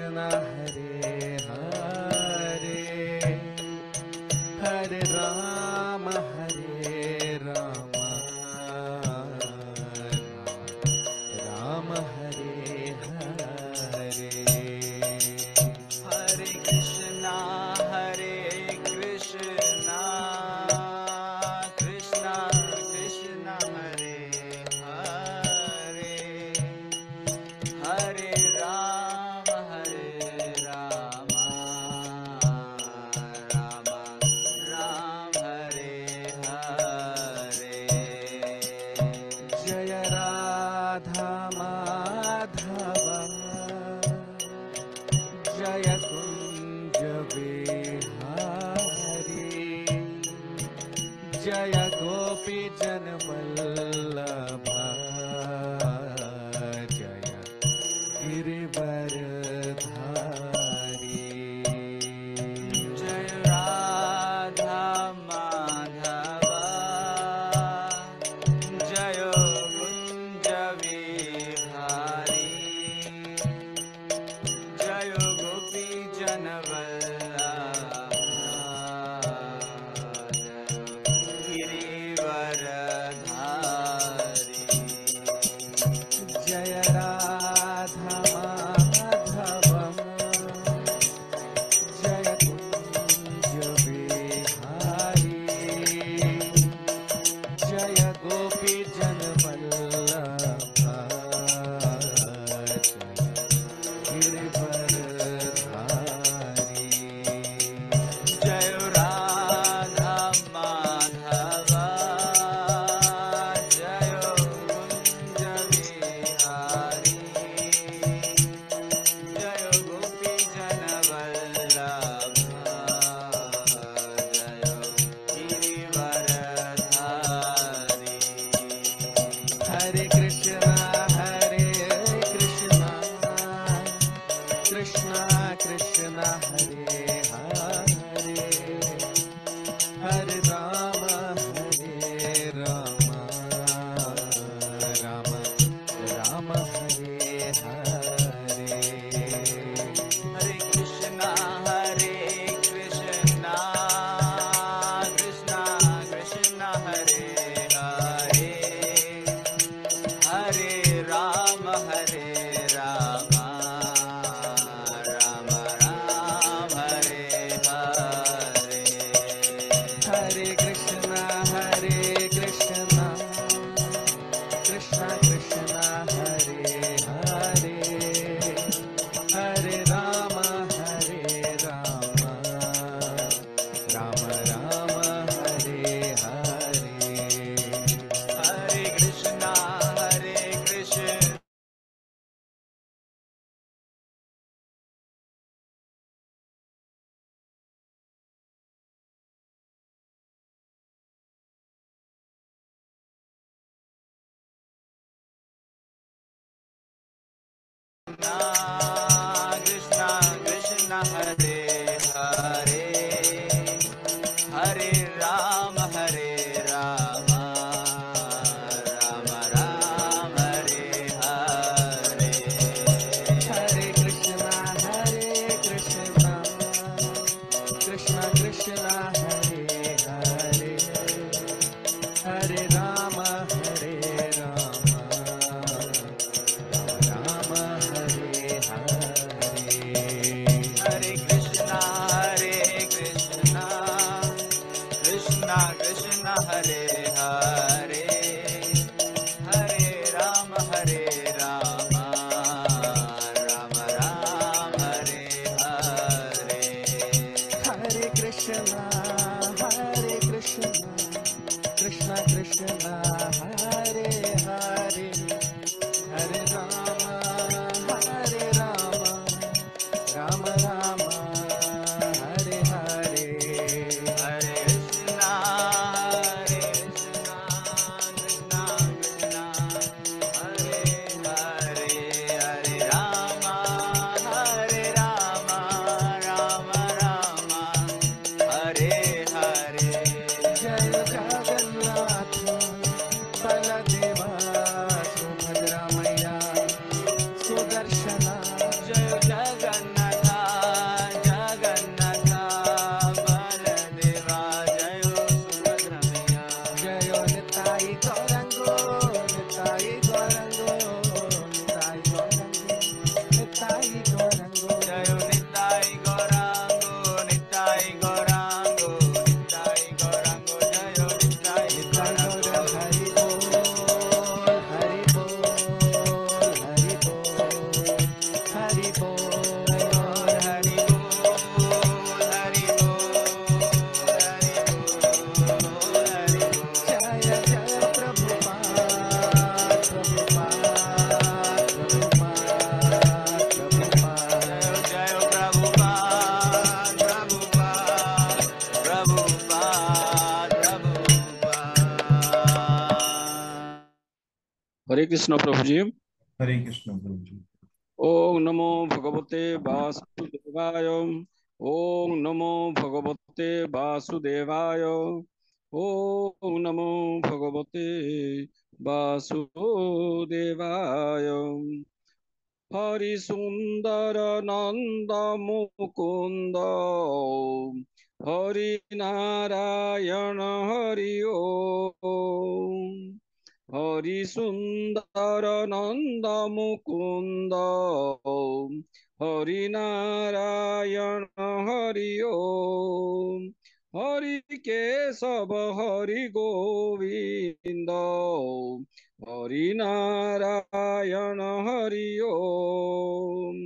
Krishna Hare Hare Hare Rama Hare Rama Rama Hare Hare Hare Krishna Krishna Krishna Hare Hare Hare Rama Rama Hare Hare Jaya Radha Madhava Jaya Kunja Vihari Jaya Gopi Janvallabha Jaya Girivaradhari Jaya Radha Madhava Jaya Kunja Vihari Jaya Gopi Janavallabha Jaya Radha Madhavam Jaya Kunja Vihari Jaya Gopi Janvallabha Jaya Girivaradhari Jaya Radha Madhava Jaya Kunja Vihari Jaya Gopi Janavallabha Jaya Girivaradhari Hare Krishna Krishna Krishna Hare Hare Hare Rama Rama Rama Hare Hare Hare Krishna Krishna Krishna Hare Hare Hare Rama Rama Hare Hare Hare Krishna Krishna Krishna Hare Hare Hare Rama Rama Rama Hare Hare Hare Krishna Krishna Hare Hare Hare Rama Rama Hare Hare Hare Krishna Krishna Krishna Hare Hare Hare Rama Rama Rama Hare Hare Hare Krishna Krishna Krishna Hare Hare Hare Rama Rama Hare Hare Hare Krishna Krishna Krishna Hare Hare Hare Rama Rama Hare Hare Hare Krishna Krishna Krishna Hare Hare Hare Rama Rama Hare Hare Jai Jagannath Baladeva Subhadra Maya Sudarshana Jai Jagannath हरे कृष्ण प्रभु जी। हरे कृष्ण प्रभु जी। ओम नमो भगवते वासुदेवाय। ओम नमो भगवते वासुदेवाय। ओम नमो भगवते वासुदेवाय। हरि सुंदर नंद मुकुंद हरि नारायण हरि ओम। हरि सुंदर नंद मुकुंद हरि नारायण हरि ओम। हरि केशव हरि गोविंद हरि नारायण हरि ओम।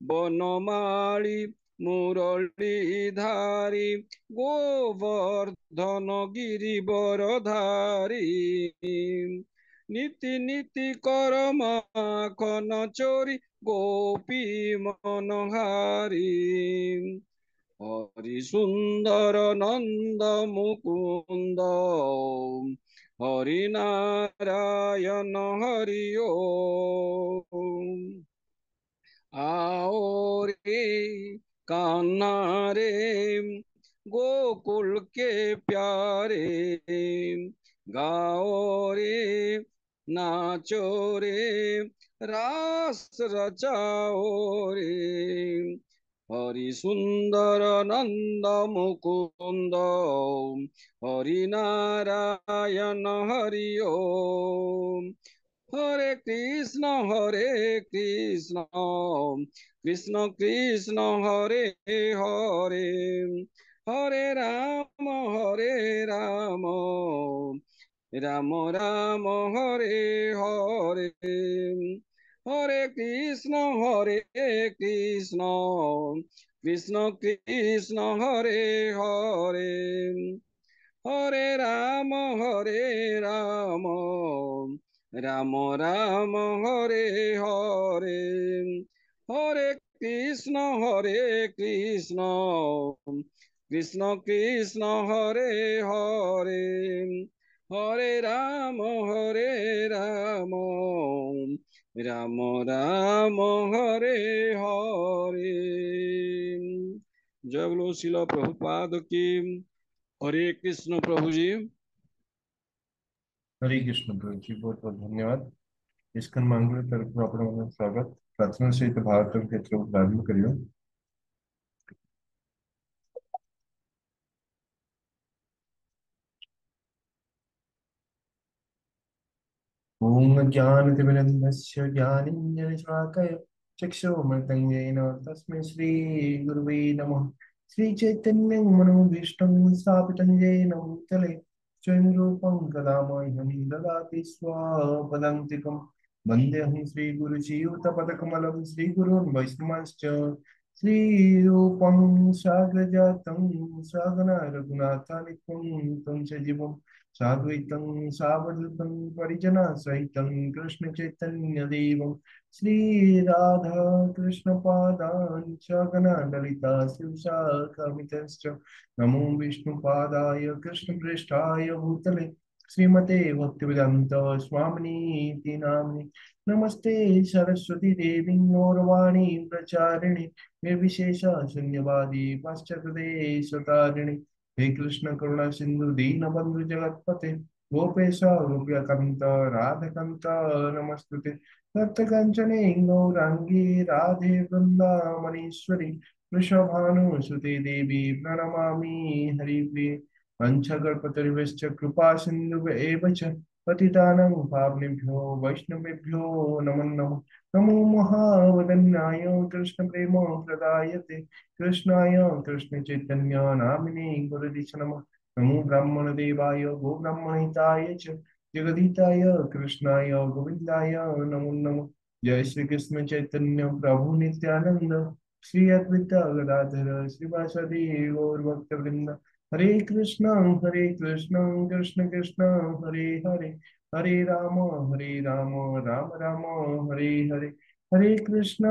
बनमाली मुरलीधारी गोवर्धन गिरिवरधारी नीति नीति कर माखन चोरी गोपी मनहारी। हरि सुंदर नंद मुकुंद हरि नारायण हरि ओम। आओ रे कान्हा रे गोकुल के प्यारे गाओ रे नाचो रे रास रचाओ रे। हरि सुंदर नंद मुकुंद हरि नारायण हरि ओम। हरे कृष्ण कृष्ण कृष्ण हरे हरे हरे राम राम राम हरे हरे। हरे कृष्ण कृष्ण कृष्ण कृष्ण हरे हरे हरे राम राम राम हरे हरे। हरे कृष्ण कृष्ण कृष्ण हरे हरे हरे राम राम राम राम हरे हरे। जय बोलो शिला प्रभुपाद की। हरे कृष्ण प्रभु जी। हरे कृष्ण प्रभु जी, बहुत बहुत धन्यवाद। इसका मंगल तरफ आपको स्वागत प्रार्थना सहित भारत क्षेत्र प्रारंभ करियो। ओम ज्ञानतिमिरन्धस्य ज्ञानेन्द्रशलाकया चक्षुर्मृतं तस्मै श्रीगुरुवे नमः। श्रीचैतन्यं मनोभीष्टं स्थापितं येन भूतले स्वयं रूपं कदा मह्यं ददाति स्वपदान्तिकं। वन्देऽहं श्रीगुरुचियुतपदकमलं श्रीगुरून् वैष्णवांश्च श्रीरूपं साग्रजातं सागना रघुनाथानित्यं तं सजीवम् साद्वैतं सावधूतं परिजनसहितं कृष्णचैतन्यदेवं श्रीराधा कृष्णपादान् सगणललिता शिवशाखामितश्च नमो विष्णुपादाय कृष्णपृष्ठाय भूतले श्रीमते भक्तिवेदान्त स्वामिनीति नाम्नि नमस्ते सरस्वती देवी गौरवाणी प्रचारिणि निर्विशेष शून्यवादी पाश्चात्यदेशतारिणि। हे कृष्ण करुणा सिंधु दीन बंधु जगतपते गोपेश गोप्यकांत राधकांत नमस्तुते। तप्त कंचने गौरांगी राधे वृंदावनेश्वरी वृषभानुसुते देवी प्रणमामि हरिप्रिये। पंचकल्पतरुश्च कृपा सिंधु एव च पतितानां पावनेभ्यो वैष्णवेभ्यो नमो नमः। नमो महावदन्याय कृष्ण प्रेम प्रदायते कृष्णाय कृष्ण चैतन्य नामिने गुरुदिश नमः। नमो ब्राह्मण देवाय गो ब्राह्मणिताय च जगदीताय कृष्णाय गोविंदाय नमो नमः। जय श्री कृष्ण चैतन्य प्रभु नित्यानंद श्री अद्वैत गदाधर श्रीवासदि गौर भक्त वृंद। हरे कृष्ण कृष्ण कृष्ण हरे हरे हरे राम राम राम हरे हरे। हरे कृष्ण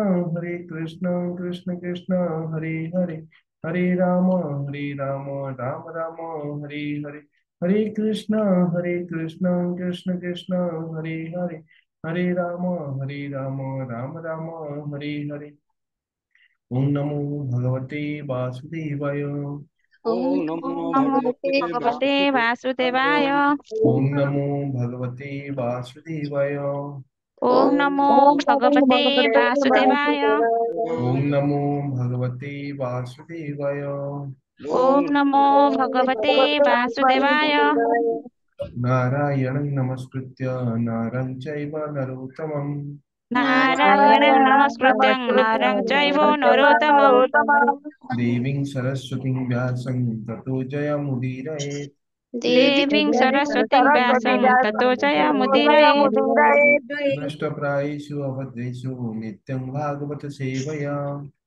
कृष्ण कृष्ण हरे हरे हरे राम राम राम हरे हरे। हरे कृष्ण कृष्ण कृष्ण हरे हरे, हरे राम राम राम हरे हरे। ओम नमो भगवते वासुदेवाय। ओम ओम नमो नमो भगवते भगवते वासुदेवाय। वासुदेवाय। ओम नमो भगवते वासुदेवाय। ओम ओम नमो नमो भगवते भगवते वासुदेवाय। ओम वासुदेवाय। नमो भगवते वासुदेवाय। ओम ओम नमो नमो भगवते वासुदेवाय। नारायणं नमस्कृत्य नरं चैव नरोत्तमं नारायणं नमस्कृत्यं नरं चैव नरोत्तमं। देवीं सरस्वतीं व्यासं ततो जयमुदीरयेत्। देवीं सरस्वतीं व्यासं ततो जयमुदीरयेत्। नष्टप्रायेषु अभद्रेषु नित्यं भागवत सेवया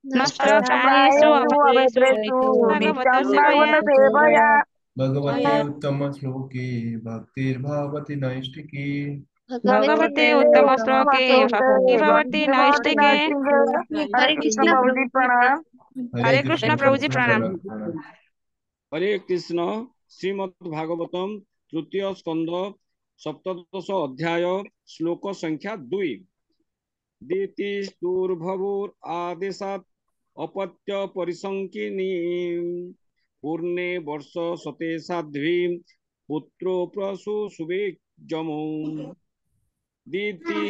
नष्टप्रायेषु अभद्रेषु नित्यं भागवत सेवया। भगवते उत्तमश्लोके भक्तिर्भवति नैष्टिकी भगवते उत्तमश्लोके भक्ति भवति नैष्टिके। हरे कृष्ण प्रभु जी प्रणाम। हरे हरे कृष्ण कृष्ण प्रभु जी प्रणाम। प्रणाम। हरे कृष्ण। श्रीमद् भागवतम तृतीय स्कंद सप्तदश अध्याय श्लोक संख्या 2। दितिस्तुर्भवुर आदेशात् अपत्य परिसंकिनी पूर्णे वर्ष सते साध्वी पुत्रो प्रसु सुवेजमो दीति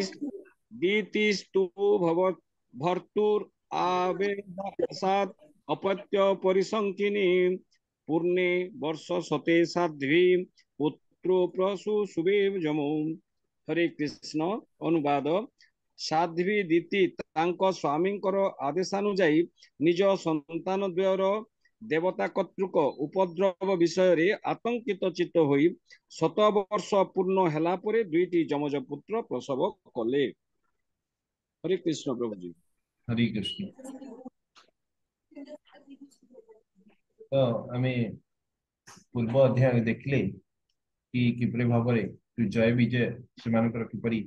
दीतिस्तु भवत् भर्तुर आवेदासात् अपत्य परिसंकिनी पूर्णे वर्ष सते साध्वी पुत्रो प्रसु सुवेजमो। हरे कृष्ण। अनुवाद। ସାଧ୍ୱୀ ଦିତି ତାଙ୍କ ସ୍ୱାମୀଙ୍କର ଆଦେଶାନୁଯାୟୀ ନିଜ ସନ୍ତାନ ଦ୍ୱୟର ଦେବତା କର୍ତ୍ତୃକ ଉପଦ୍ରବ ବିଷୟରେ ଆତଙ୍କିତ ଚିତ୍ତ ହୋଇ 7 ବର୍ଷ ପୂର୍ଣ୍ଣ ହେଲା ପରେ 2ଟି ଯମଜ ପୁତ୍ର ପ୍ରସବ କଲେ। ହରେ କୃଷ୍ଣ ପ୍ରଭୁଜୀ। हरे कृष्ण। तो आमे पूर्व अध्याय देखले कि किपरि भाबरे जय विजय सेमानकर किपरि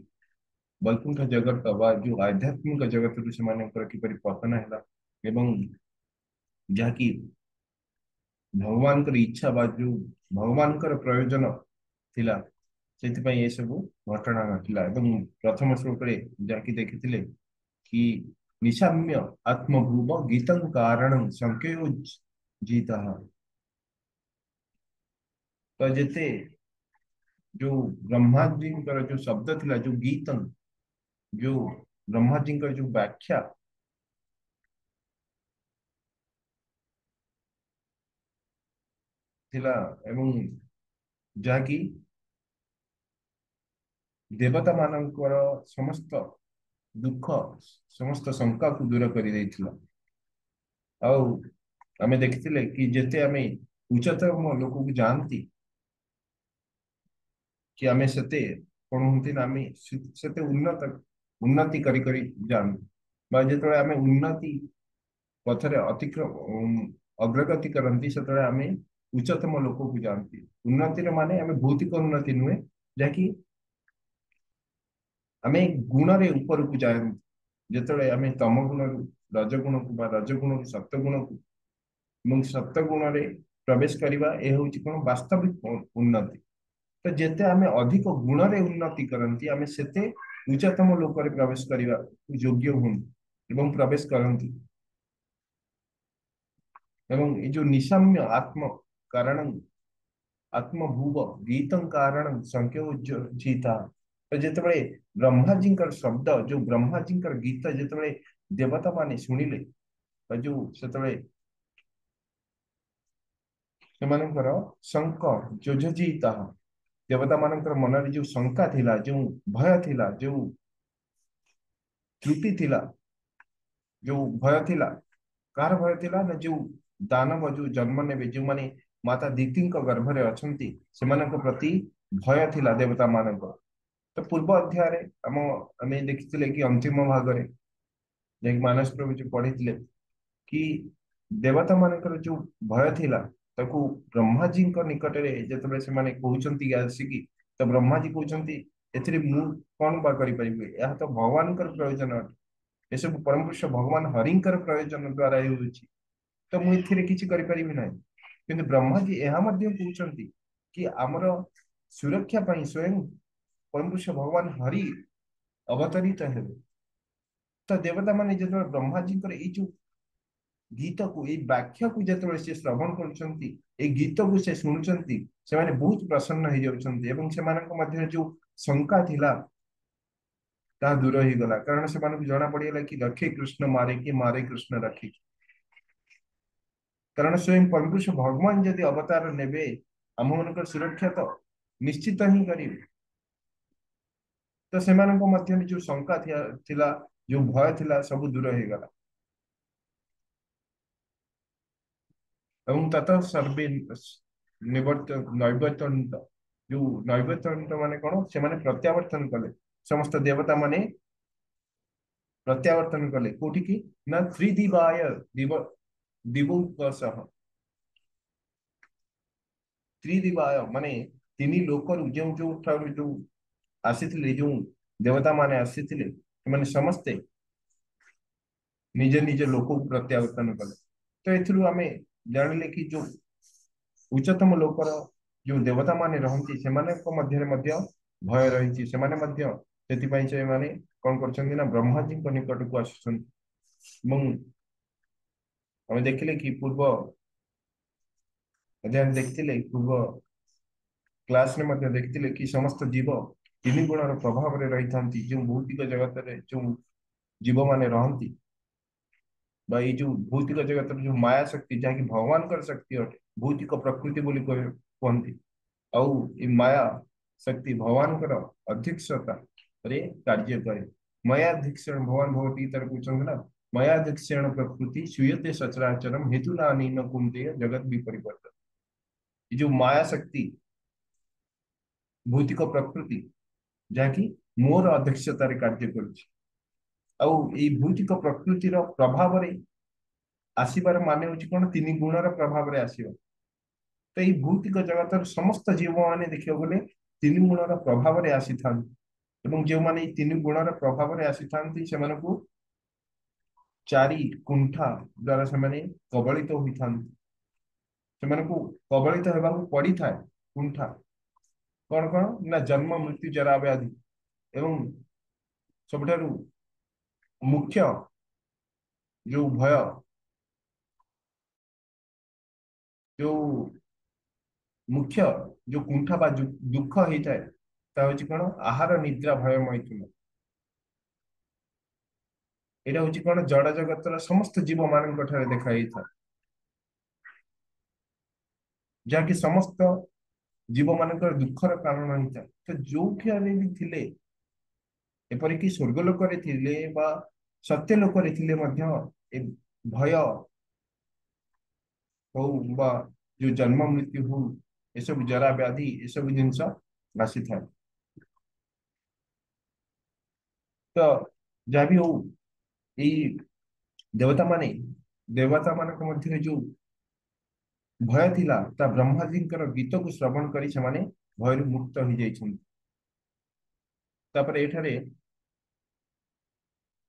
वैकुंठ जगत बा जो आध्यात्मिक जगत रु सेमानकर किपरि पतन हैला एवं जाकी भगवान कर इच्छा बा जो भगवान कर प्रयोजन थिला सेति ये सब घटना घटिला। एवं प्रथम श्लोक रे जाकी देखिथिले कि निशाम्य आत्मभूव गीतं कारणं संकेयो जीता। तो जेते जो ब्रह्मा जी जो शब्द थिला जो गीतं जो ब्रह्मा जी जो व्याख्या थिला एवं जाकी देवता मानकर समस्त दुख समस्त शंका को दूर कर देथिला। आउ आमे देखिथिले कि जेते आमे उच्चतम लोक को जानती कि आमे सेते कोन होंती ना आमे सेते उन्नति करी करी जान बा जेतळे आमे उन्नति पथरे अतिक्रम अग्रगति करती से आमे उच्चतम लोक को जानती। उन्नति माने आमे भौतिक उन्नति नुहे जाकि आमे गुण रे ऊपर को जाए जेतळे आमे तम गुण रजगुण को बा रजगुण को सत्वगुण को एवं सत्वगुण रे प्रवेश करवा ए होची कोन वास्तविक उन्नति। तो जेते आमे अधिक गुण रे उन्नति करंती आमे सेते उच्चतम लोक रे प्रवेश करवा योग्य हुन एवं प्रवेश करंती। एवं ये जो निशाम्य आत्म कारण आत्मभूव गीतं कारण संख्यो जीता। तो जेतबळे ब्रह्मा जी शब्द जो ब्रह्मा जी गीत जेतबळे देवता माने सुनिले जो सेतबळे सेमानकर शंक जोजीता देवता मानकर मन रे जो शंका थिला जो भय थिला जो त्रुटि थिला जो भय थिला कार भय थिला ना जो दानव जो जन्म नेबे जो माने माता दीति गर्भ रे अछंती सेमानक प्रति भय थिला देवता मानक। तो पूर्व अध्याय रे आमे देखिथिले कि अंतिम भाग रे जे मानस प्रभु जो पढ़िथिले कि देवता मानकर जो भय थिला ताकू ब्रह्मा जी निकट रे जेतबे से माने कहउचंती आसिकी तो ब्रह्मा जी कहउचंती एथिरे मु कोन बा करि परिबे या तो भगवान कर प्रयोजन अटे ए सब परम पुरुष भगवान हरिंकर प्रयोजन द्वारा होउची तो मु एथिरे किछि करि परिबे नै। किंतु ब्रह्मा जी एहा मध्य कहउचंती कि आमर सुरक्षा पाई स्वयं परम पुरुष भगवान हरि अवतरित हेबे। तो देवता माने जो ब्रह्मा जी जो गीत को ये व्याख्या को जो से श्रवण कर गीत को से शुणुंट से माने बहुत प्रसन्न हो जाउछन्ति एवं से मानक मध्य जो शंका थिला ता दूर ही गला कारण से मानक जना पड़िगला कि रखे कृष्ण मारे कि मारे कृष्ण रखे। कारण स्वयं परम पुरुष भगवान यदि अवतार नेबे आम मन सुरक्षा तो निश्चित ही करिवे। तो से मध्य जो शंका थिला जो भय थिला सब दूर हो गला एवं ततः सर्वे निवर्त नैवर्तन जो नैवर्तन माने कौन से माने प्रत्यावर्तन कले समस्त देवता माने प्रत्यावर्तन कले कोठी की ना त्रिदिवाय दिव दिवोपसह त्रिदिवाय माने तीन लोकर जो आसीथिले जो देवता माने आसीथिले माने समस्ते निज निज लोक को प्रत्यावर्तन कले। तो एथिरु आमे जानिले कि जो उच्चतम लोकर जो देवता माने रहंती सेमानक मध्य रे मध्य भय रहिछि सेमाने मध्य सेति से माने कोन करछन्ति ना ब्रह्मा जी को निकट को आछन। हम देखिले कि पूर्व अध्ययन देखिले पूर्व क्लास में मध्य देखिले कि समस्त जीव तीन गुणर प्रभाव रे रहिथांती जो भौतिक जगत रे जो जीव माने रहंती बा ये जो भौतिक जगत रे जो माया शक्ति जहाँकि भगवान कर शक्ति अटे भौतिक प्रकृति बोली कहती आउ ये माया शक्ति भगवान कर अध्यक्षता रे कार्य करे। मयाध्यक्षण भगवान भगवती तर पूछते ना मयाध्यक्षण प्रकृति सुयते सचराचरम हेतु न कुंते जगत विपरिवर्तन। ये जो माया शक्ति भौतिक प्रकृति जहाँकि मोर अध्यक्षतार कार्य करुछि आउ ये भौतिक प्रकृतिर प्रभाव रे आसीबार माने होछि कोन तीन गुणर प्रभाव रे आसीबो। तो ये भौतिक जगतर समस्त जीव माने देखियो बोले तीन गुणर प्रभाव रे आसी थांती एवं जो माने तीन गुणर प्रभाव रे आसी थांती से माने को चारि कुंठा द्वारा से माने कबलित होई थांती से माने को कबलित हेबा को पड़ी थाए कुंठा कौन कौन ना जन्म मृत्यु जरा व्याधि एवं सबठारु मुख्य जो भय जो मुख्य जो कुंठा बा दुख होता है ता होची कौन आहार निद्रा भय मैथुन एटा होची कौन जड़ जगतर समस्त जीव मान देखा था जहाँकि समस्त जीव मान दुखर कारण होता है। तो जो भी थिले एपरिक स्वर्गलोक सत्य लोक भय हो बा जो जन्म मृत्यु हो ये सब जरा व्याधि ये सब जिनस आसी था। तो जहाँ भी हो यही देवता मान मध्य जो भय थिला ता ब्रह्मा जी गीत को श्रवण करी से माने भय मुक्त हो जाइछन। तापर एठारे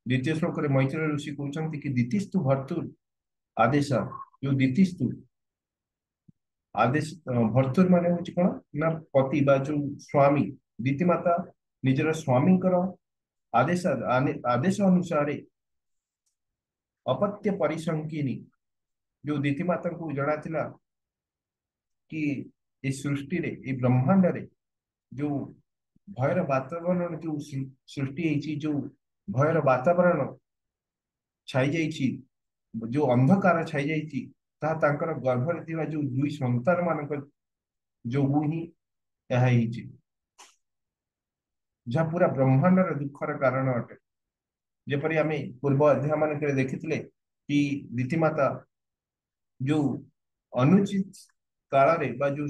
द्वितीय श्लोक रे मैत्री ऋषि कहते कि दितिस्तु भर्तुर आदेश जो दितिस्तु आदेश भर्तुर माने होची कोन ना पति बा जो स्वामी दीति माता निजर स्वामी आदेश आदेश अनुसार अपत्य परिसंकिनी जो दीति माता को जଣା थिला कि इस सृष्टि रे ये ब्रह्मांड रे जो भयर वातावरण जो सृष्टि है जो भयर वातावरण छाई जाइछि जो अंधकार छाई जाइछि ता तांकर गर्भरे थिबा जो दुई संतान मानक जो ही यह हिछि जहाँ पूरा ब्रह्मांड रे दुखर कारण अटे। जेपरि आमे पूर्व अध्याय मानक देखिथिले कि दीति माता जो अनुचित काल रे बा जो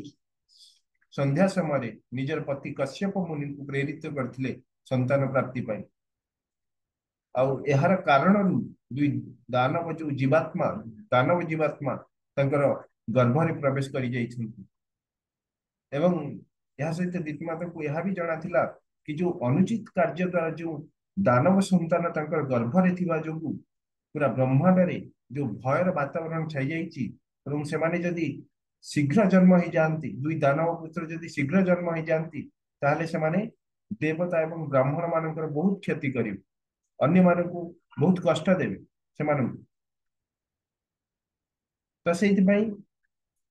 संध्या समय निजर पति कश्यप मुनि को प्रेरित करथिले संतान प्राप्ति पाई आउ एहार कारण दुई दानव जीवात्मा तंकर गर्भरे प्रवेश करि जाइछन्ति एवं यह सहित दीति माता को यह भी जଣା थिला कि जो अनुचित कार्य द्वारा जो दानव संतान तंकर गर्भरे थिबा जोगु पूरा ब्रह्मांड रे जो भयर वातावरण छाई जाइछि एवं से माने जदि शीघ्र जन्म हो जाती दुई दानव पुत्र जदि शीघ्र जन्म हो जाती ताहले से माने देवता एवं ब्राह्मण मानकर बहुत क्षति करिवे अन्य मानकु बहुत कष्ट देवे से मानकु तो सेइथिपाई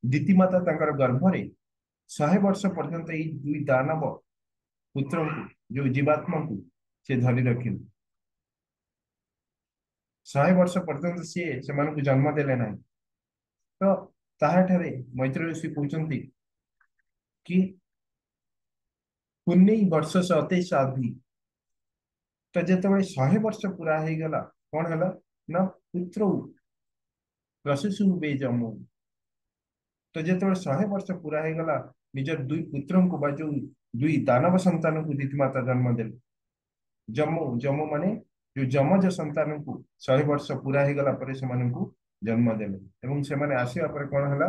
दीति माता तांकर गर्भरे 100 वर्ष पर्यंत एई दुई दानव पुत्र को जो जीवात्मा को से धरी रखिले 100 वर्ष पर्यंत से मानकु जन्म देले नाही तो ताहाठारे मैत्री ऋषि कहउचंती कि पुण्य वर्ष से अति साधी तो जेतेबेले 100 वर्ष पूरा हो गला कौन हला ना पुत्र प्रशिशु बेजमु तो जेतेबेले 100 वर्ष पूरा हो गला निजर दुई पुत्र को बाजू दुई दानव संतान को दीति माता जन्म देले जम्मू जम्मू माने जो जमज संतान को 100 वर्ष पूरा हो गला परे से मानकु जन्म देले एवं से माने आसीबा परे कौन हला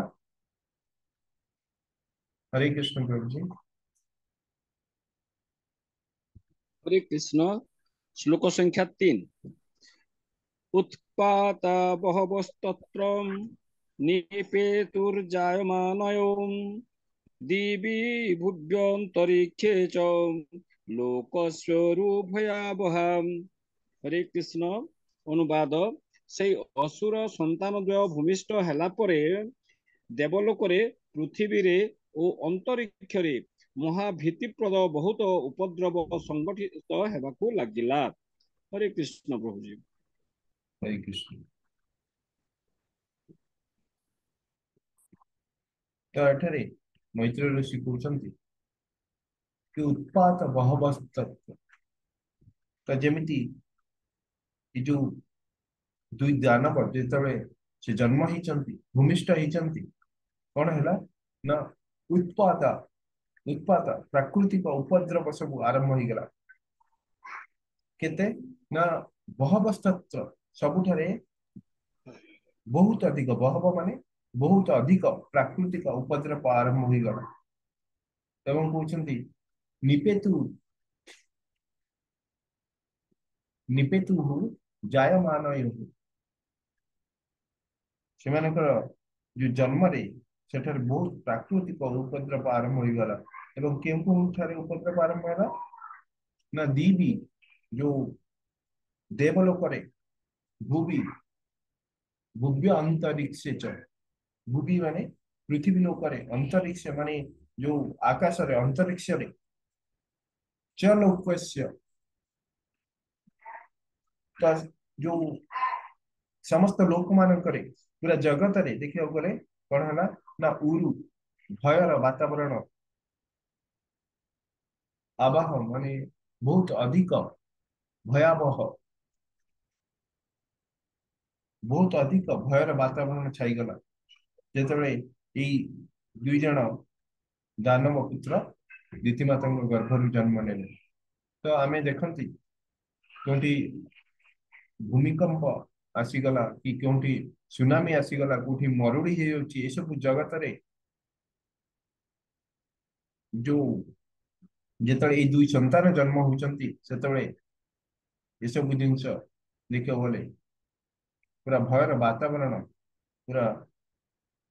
हरे कृष्ण प्रभु जी हरे कृष्ण श्लोक संख्या 3 उत्पाता बहवस्तत्र निपेतुर्जायमानयो दिवि भुव्यन्तरिक्षे च लोकस्वरूपभयावहा। हरे कृष्ण अनुवाद से असुर संतान द्वय भूमिष्ठ हेला परे देवलोकरे पृथ्वी रे ओ अंतरिक्ष रे महाभीतिप्रद बहुत उपद्रव संगठित हेबाकू लागिला। हरे कृष्ण प्रभु जी। हरे कृष्ण तो एठारे मैत्री ऋषि कहउचंती कि उत्पात बहवस्तत्र तो जेमिति जो दुई दानव जेतबे से जन्म होइचंती भूमिष्ठ होइचंती कौन हैला ना उत्पात उत्पात प्राकृतिक उपद्रव सब आरंभ हो गला केते ना बहवस्तत्र सबुठारे बहुत अधिक बहव माने बहुत अधिक प्राकृतिक उपद्रव आरंभ हो गला एवं कहउचंती निपेतु निपेतु जायमानयु सेमानकर जो जन्म रे सेठार बहुत प्राकृतिक उपद्रव आरंभ हो गला एवं केउ ठारे उपद्रव आरंभ होला ना दीवी जो देवलोक रे भूवि भुव्य अंतरिक्ष च भूवि माने पृथ्वी लोक रे अंतरिक्ष माने जो आकाश रे अंतरिक्ष रे च लोकस्य तो जो समस्त लोक मानकरे पूरा जगत रे देखियो गले कोन हला ना उरु भयर वातावरण आवाह माने बहुत अधिक भयावह बहुत अधिक भयर वातावरण छाई गला जेतबे ई दुई जण दानव पुत्र दीति माता गर्भरु जन्म नेले तो आमे देखंती कोंटी भूमिकंप आसीगला कि कोंटी सुनामी आसीगला कोठी मरुड़ी हे होची ए सब जगत रे जो जेतबे ए दुई संतान जन्म होचंती सेतबे ए सब जिंस देखियो बोले पूरा भयर वातावरण पूरा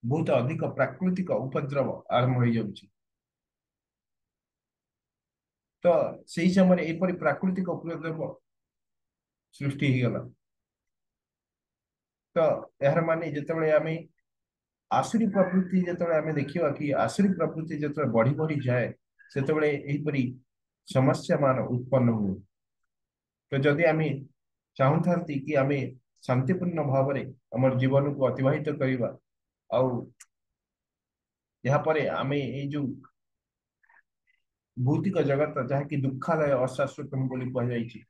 बहुत अधिक प्राकृतिक उपद्रव आरंभ हो जाउची तो सही समय एपरी प्राकृतिक उपद्रव सृष्टि हो गला तो यार माने जेतबे आमे आसुरी प्रवृत्ति जेतबे आमे देखिवा कि आसुरी प्रवृत्ति जेतबे बढ़ी बढ़ी जाए सेतबे एहीपरी समस्या मान उत्पन्न हुए तो जदि आमे चाहूथांती कि आमे शांतिपूर्ण भाव रे हमर जीवन को अतिबाहित करिवा आउ यहाँ पर आमे ए जो भौतिक जगत जहाँ कि दुखालय अशाश्वतम बोली कह जाइछि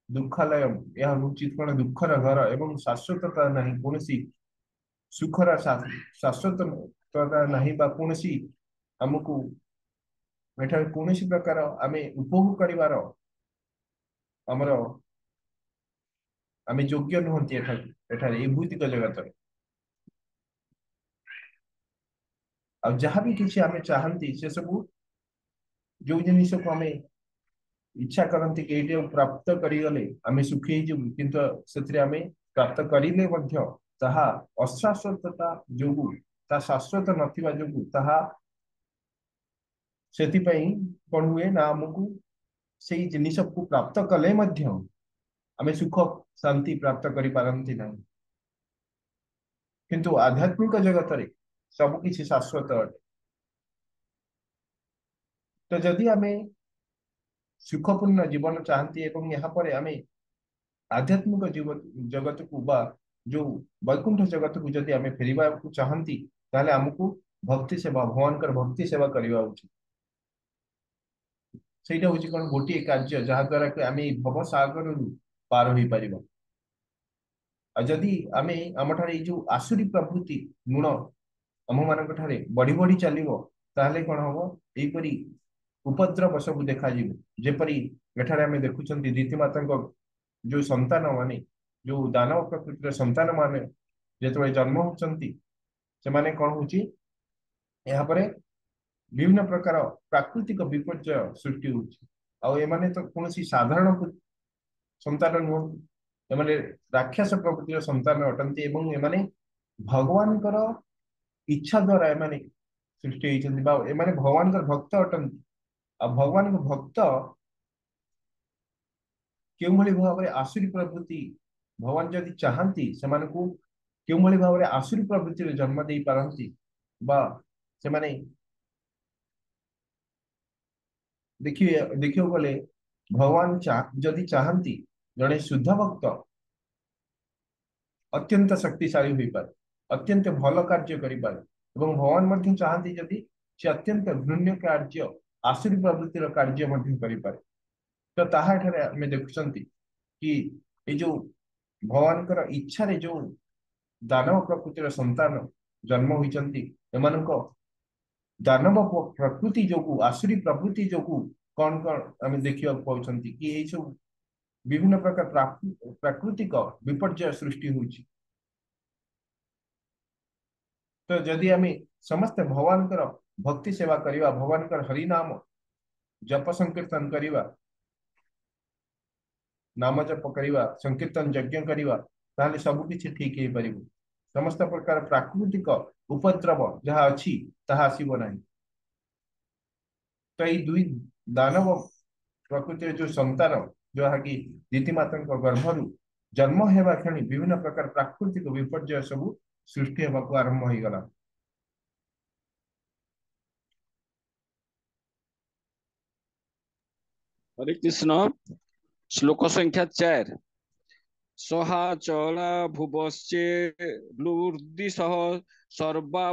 दुखालय यह उचित कोन दुखर घर एवं शाश्वतता नहीं कोनसी सुखर शाश्वतता नहीं बा कोनसी हमकु एठा कोनसी प्रकार आमे उपभोग करिवार हमर आमे योग्य नहंती एठा एठा ए भौतिक जगत रे अब जहाँ भी किसी आमे चाहंती से सब जो जिनिस को आमे इच्छा करती कि ये प्राप्त करिगले आमे सुखी जब किंतु सेतरे आमे प्राप्त करिले मध्य ताहा अशाश्वतता जोगु ତା ଶାଶ୍ୱତ ନଥିବା ଯୋଗୁ ତାହା ସେଥିପାଇଁ କଣ ହୁଏ ନା ଆମକୁ ସେଇ ଜିନିଷକୁ ପ୍ରାପ୍ତ କଲେ ମଧ୍ୟ ଆମେ ସୁଖ ଶାନ୍ତି ପ୍ରାପ୍ତ କରିପାରନ୍ତି ନାହିଁ। କିନ୍ତୁ ଆଧ୍ୟାତ୍ମିକ ଜଗତରେ ସବୁ କିଛି ଶାଶ୍ୱତ ଅଟେ। ତ ଯଦି ଆମେ ସୁଖପୂର୍ଣ୍ଣ ଜୀବନ ଚାହାନ୍ତି ଏବଂ ଏହାପରେ ଆମେ ଆଧ୍ୟାତ୍ମିକ ଜଗତକୁ ବା ଯୋଉ ବୈକୁଣ୍ଠ ଜଗତକୁ ଯଦି ଆମେ ଫେରିବାକୁ ଚାହାନ୍ତି ତାହେଲେ ଆମକୁ ଭକ୍ତି ସେବା ଭଗବାନଙ୍କର ଭକ୍ତି ସେବା କରିବା ଉଚିତ। ସେଇଟା ହଉଛି କଣ ଗୋଟିଏ କାର୍ଯ୍ୟ ଯାହା ଦ୍ୱାରା କି ଆମେ ଏଇ ଭବ ସାଗରରୁ ପାର ହେଇପାରିବା। ଆଉ ଯଦି ଆମେ ଆମଠାରେ ଏଇ ଯୋଉ ଆସୁରୀ ପ୍ରଭୃତି ଗୁଣ ଆମ ମାନଙ୍କ ଠାରେ ବଢି ବଢି ଚାଲିବ ତାହେଲେ କଣ ହବ ଏଇପରି ଉପଦ୍ରବ ସବୁ ଦେଖାଯିବ। ଯେପରି ଏଠାରେ ଆମେ ଦେଖୁଛନ୍ତି ରୀତିମାତାଙ୍କ ଯୋଉ ସନ୍ତାନ ମାନେ ଯୋଉ ଦାନବ ପ୍ରକୃତିର ସନ୍ତାନ ମାନେ ଯେତେବେଳେ ଜନ୍ମ ହଉଛନ୍ତି ସେମାନେ କଣ ହଉଛି ଏହାପରେ ବିଭିନ୍ନ ପ୍ରକାର ପ୍ରାକୃତିକ ବିପର୍ଯ୍ୟୟ ସୃଷ୍ଟି ହଉଛି। ଆଉ ଏମାନେ ତ କୌଣସି ସାଧାରଣ ସନ୍ତାନ ନୁହନ୍ତି, ଏମାନେ ରାକ୍ଷସ ପ୍ରକୃତିର ସନ୍ତାନ ଅଟନ୍ତି ଏବଂ ଏମାନେ ଭଗବାନଙ୍କର ଇଚ୍ଛା ଦ୍ଵାରା ଏମାନେ ସୃଷ୍ଟି ହେଇଛନ୍ତି ବା ଏମାନେ ଭଗବାନଙ୍କର ଭକ୍ତ ଅଟନ୍ତି। ଆଉ ଭଗବାନଙ୍କ ଭକ୍ତ କେଉଁଭଳି ଭାବରେ ଆସୁରୀ ପ୍ରବୃତ୍ତି ଭଗବାନ ଯଦି ଚାହାନ୍ତି ସେମାନଙ୍କୁ କେଉଁଭଳି ଭାବରେ ଆସୁରୀ ପ୍ରବୃତ୍ତିରେ ଜନ୍ମ ଦେଇ ପାରନ୍ତି ବା ସେମାନେ ଦେଖିବାକୁ ଗଲେ ଭଗବାନ ଯଦି ଚାହାନ୍ତି ଜଣେ ଶୁଦ୍ଧ ଭକ୍ତ ଅତ୍ୟନ୍ତ ଶକ୍ତିଶାଳୀ ହୋଇପାରେ, ଅତ୍ୟନ୍ତ ଭଲ କାର୍ଯ୍ୟ କରିପାରେ ଏବଂ ଭଗବାନ ମଧ୍ୟ ଚାହାନ୍ତି ଯଦି ସେ ଅତ୍ୟନ୍ତ ଘୃଣ୍ୟ କାର୍ଯ୍ୟ ଆସୁରୀ ପ୍ରବୃତ୍ତିର କାର୍ଯ୍ୟ ମଧ୍ୟ କରିପାରେ। ତ ତାହା ଏଠାରେ ଆମେ ଦେଖୁଛନ୍ତି କି ଏଇ ଯୋଉ ଭଗବାନଙ୍କର ଇଚ୍ଛାରେ ଯୋଉ ଦାନବ ପ୍ରକୃତିର ସନ୍ତାନ ଜନ୍ମ ହୋଇଛନ୍ତି ଏମାନଙ୍କ ଦାନବ ପ୍ରକୃତି ଯୋଗୁ ଆସୁରୀ ପ୍ରକୃତି ଯୋଗୁ କଣ କଣ ଆମେ ଦେଖିବାକୁ ପାଉଛନ୍ତି କି ଏଇ ସବୁ ବିଭିନ୍ନ ପ୍ରକାର ପ୍ରାକୃତିକ ବିପର୍ଯ୍ୟୟ ସୃଷ୍ଟି ହଉଛି। ତ ଯଦି ଆମେ ସମସ୍ତେ ଭଗବାନଙ୍କର ଭକ୍ତି ସେବା କରିବା, ଭଗବାନଙ୍କର ହରିନାମ ଜପ ସଂକୀର୍ତ୍ତନ କରିବା, ନାମ ଜପ କରିବା, ସଂକୀର୍ତ୍ତନ ଯଜ୍ଞ କରିବା ତାହେଲେ ସବୁ କିଛି ଠିକ ହେଇପାରିବ। ସମସ୍ତ ପ୍ରକାର ପ୍ରାକୃତିକ ଉପଦ୍ରବ ଯାହା ଅଛି ତାହା ଆସିବ ନାହିଁ। ତ ଏଇ ଦୁଇ ଦାନବ ପ୍ରକୃତିର ଯୋଉ ସନ୍ତାନ ଯାହାକି ରୀତିମାତାଙ୍କ ଗର୍ଭରୁ ଜନ୍ମ ହେବା କ୍ଷଣି ବିଭିନ୍ନ ପ୍ରକାର ପ୍ରାକୃତିକ ବିପର୍ଯ୍ୟୟ ସବୁ ସୃଷ୍ଟି ହେବାକୁ ଆରମ୍ଭ ହେଇଗଲା। हरे कृष्ण। श्लोक संख्या 4। सहाचला भुवश्चे लूर्दिशः सर्वा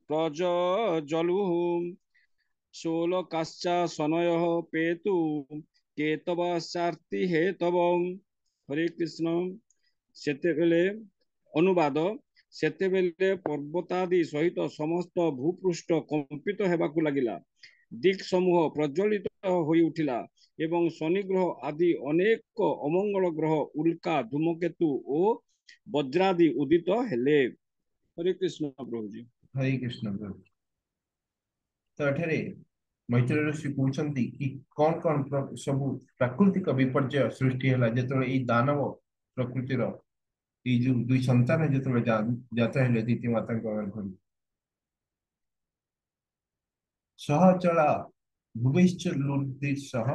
प्रजलुः शोलकाश्चा शनयः पेतु केतवश्चार्ति हेतवम्। हरे कृष्ण। सेतेबेले अनुवाद सेतेबेले पर्वतादि सहित समस्त भूपृष्ठ कंपित हेबाकु लागिला, दिक् समूह प्रज्वलित होई उठिला एवं शनि ग्रह आदि अनेक अमंगल ग्रह उल्का धूमकेतु ओ वज्रादि उदित हेले। हरे कृष्ण प्रभु जी। हरे कृष्ण प्रभु। तो एଠାରେ मैत्री ऋषि कहते कि कौन कौन सब प्राकृतिक विपर्यय सृष्टि है जो दानव प्रकृतिर ये जो दुई संतान जो जात है दीति माता घर सहचला भुवैश्च लुर्दिशः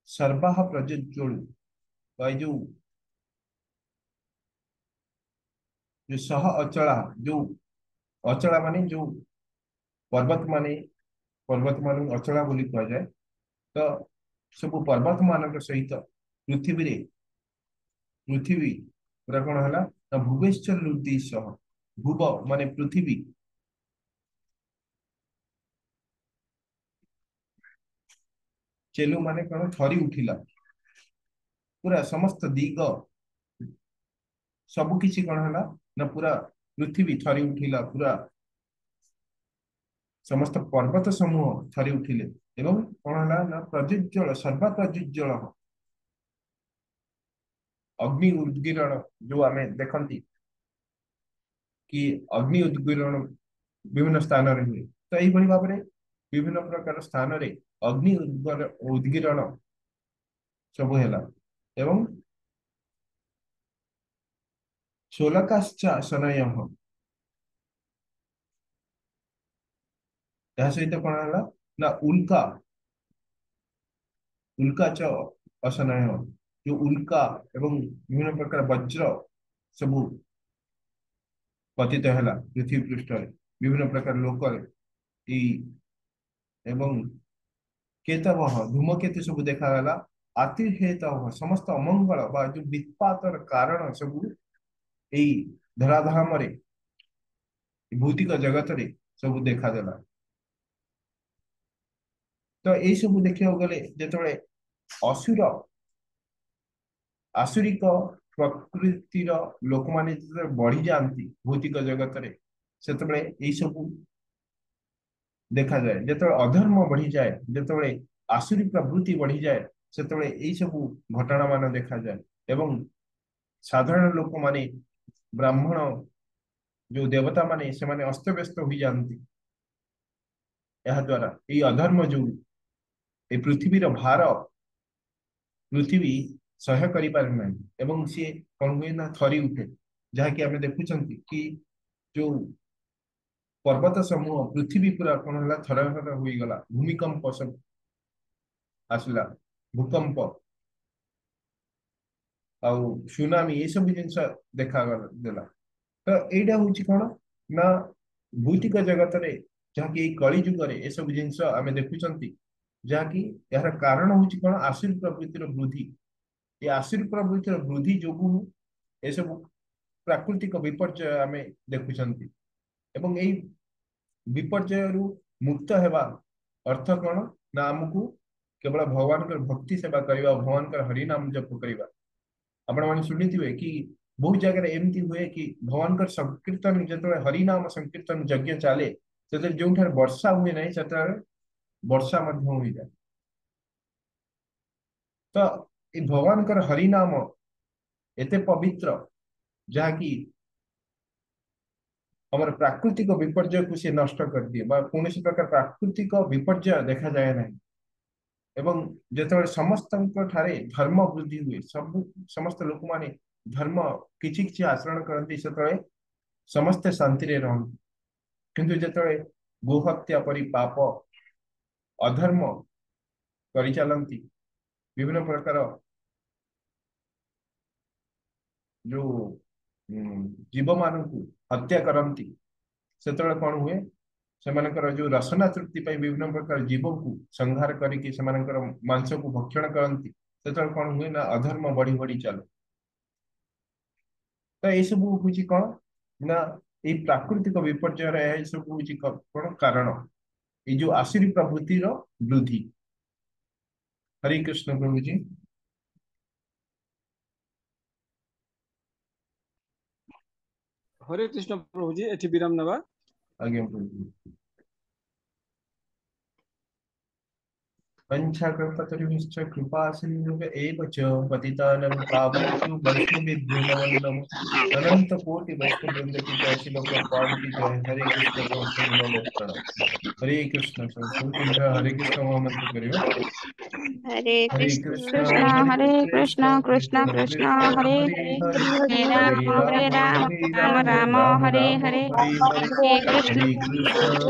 सर्वाः प्रज्वलु जो सह अचला जो अचला माने जो पर्वत मान अचला बोली कह जाए। तो सब पर्वत मान सहित पृथ्वी पूरा कौन है ना भुवैश्च लुर्दिशः भुव माने पृथ्वी चेलु माने कौन थरी उठिला पूरा समस्त दिग सब किसी कौन है ना पूरा पृथ्वी थरी उठिला पूरा समस्त पर्वत समूह थरी उठिले एवं कौन है ना प्रज्वल सर्वा प्रज्वल अग्नि उद्गीरण जो आम देखती कि अग्नि उद्गीरण विभिन्न स्थान हुए। तो यही भाव में विभिन्न प्रकार स्थान रे अग्नि उद्गीरण सब है एवं शोलकाश्च शनय ଏହା ସହିତ କଣ ହେଲା ନା ଉଲ୍କା उल्का च असनय जो उल्का एवं विभिन्न प्रकार वज्र सबू पतित है पृथ्वी पृष्ठ विभिन्न प्रकार लोक एवं केतव धूमकेतु सब देखा आतिर्हेत समस्त अमंगल बा जो वित्पातर कारण सब यही धराधाम भौतिक जगत रे सब देखादेला। तो यही सब देखा गले जो असुर आसुरिक प्रकृतिर लोक माने बढ़ी जाती भौतिक जगत रे से यही सब देखा जाए जो अधर्म बढ़ी जाए जो आसुरी प्रवृत्ति बढ़ी जाए से यही सब घटना मान देखा जाए एवं साधारण लोक माने ब्राह्मण जो देवता माने से माने अस्त व्यस्त हो जाती यह द्वारा ये अधर्म जो ये पृथ्वीर भार पृथ्वी सह्य करि पारे ना एवं सी कौन हुए ना थरी उठे जहाँकि आम देखुं कि जो पर्वत समूह पृथ्वी पूरा कौन है थर थर हो गला भूमिकंप सब आसला भूकंप आउ सुनामी ये सब जिन देखा देला। तो यहाँ हूँ कौन ना भौतिक जगत रे जहाँकि कली जुग ये सब जिन आम देखुं जहाँकि यार कारण हूँ कौन आसुरी प्रवृत्तिर वृद्धि ये आसुरी प्रवृत्तिर वृद्धि जो ये सब प्राकृतिक विपर्यय आम देखुं एवं यही विपर्यय मुक्त हेबा अर्थ कौन ना आमको केवल भगवान भक्ति सेवा करवा भगवान हरिनाम जप करवा आपण मैंने शुणी थे कि बहुत जगह एमती हुए कि भगवान संकीर्तन जो हरिनाम संकीर्तन यज्ञ चले से जो वर्षा हुए ना से वर्षा हो जाए। तो ये भगवान हरिनाम एते पवित्र जहाँकि हमारे प्राकृतिक विपर्यय को सी नष्ट कर दिए कौन प्रकार प्राकृतिक विपर्यय देखा जाए ना एवं जो समस्त धर्म वृद्धि हुए सब समस्त लोक माने धर्म किछि किछि आचरण करती से समस्ते शांति रे रहन किंतु जो गोहत्या परि पाप अधर्म करि चलंती विभिन्न प्रकार जो जीव मान हत्या करती से कौन हुए से जो रसना तृप्ति विभिन्न प्रकार जीव को संहार करके मांस को भक्षण करती से कौन हुए ना अधर्म बढ़ी बढ़ी चले। तो ये सब हूँ कौन ना ये प्राकृतिक विपर्यय सब हूँ कौन कारण ये जो आसुरी प्रवृत्तिर वृद्धि। हरे कृष्ण प्रभु जी। हरे कृष्ण प्रभु जी एठी विराम नवा। आज्ञा प्रभु जी। पंचाकृपतरुश्च कृपा सिन्धुव एव च पतितानां पावनेभ्यो वैष्णवेभ्यो नमो नमः। अनंत कोटि वैष्णव वृंद की जय श्री प्रभुपाद की जय। हरे कृष्ण संपूर्ण नमो प्रणाम। हरे कृष्ण संपूर्ण हरे कृष्ण महामंत्र करियो। हरे हरे कृष्ण कृष्ण हरे कृष्ण कृष्ण कृष्ण हरे हरे हरे हरे हरे हरे राम राम हरे हरे राम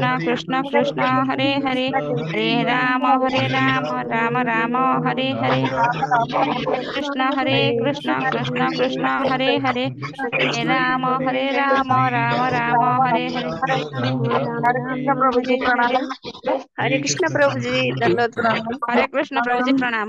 राम राम राम राम हरे राम हरे हरे हरे हरे कृष्ण हरे कृष्ण कृष्ण हरे कृष्ण कृष्ण कृष्ण हरे कृष्ण हरे कृष्ण हरे हरे हरे हरे राम राम राम राम हरे राम हरे राम हरे हरे कृष्ण हरे हरे कृष्ण कृष्ण कृष्ण हरे कृष्ण कृष्ण हरे हरे कृष्ण कृष्ण हरे हरे हरे राम हरे राम राम हरे हरे राम हरे राम राम हरे हरे हरे हरे हरे हरे कृष्ण कृष्ण प्रभु जी संपूर्ण दंडवत प्रणाम। हरे कृष्ण प्रभु जी प्रणाम।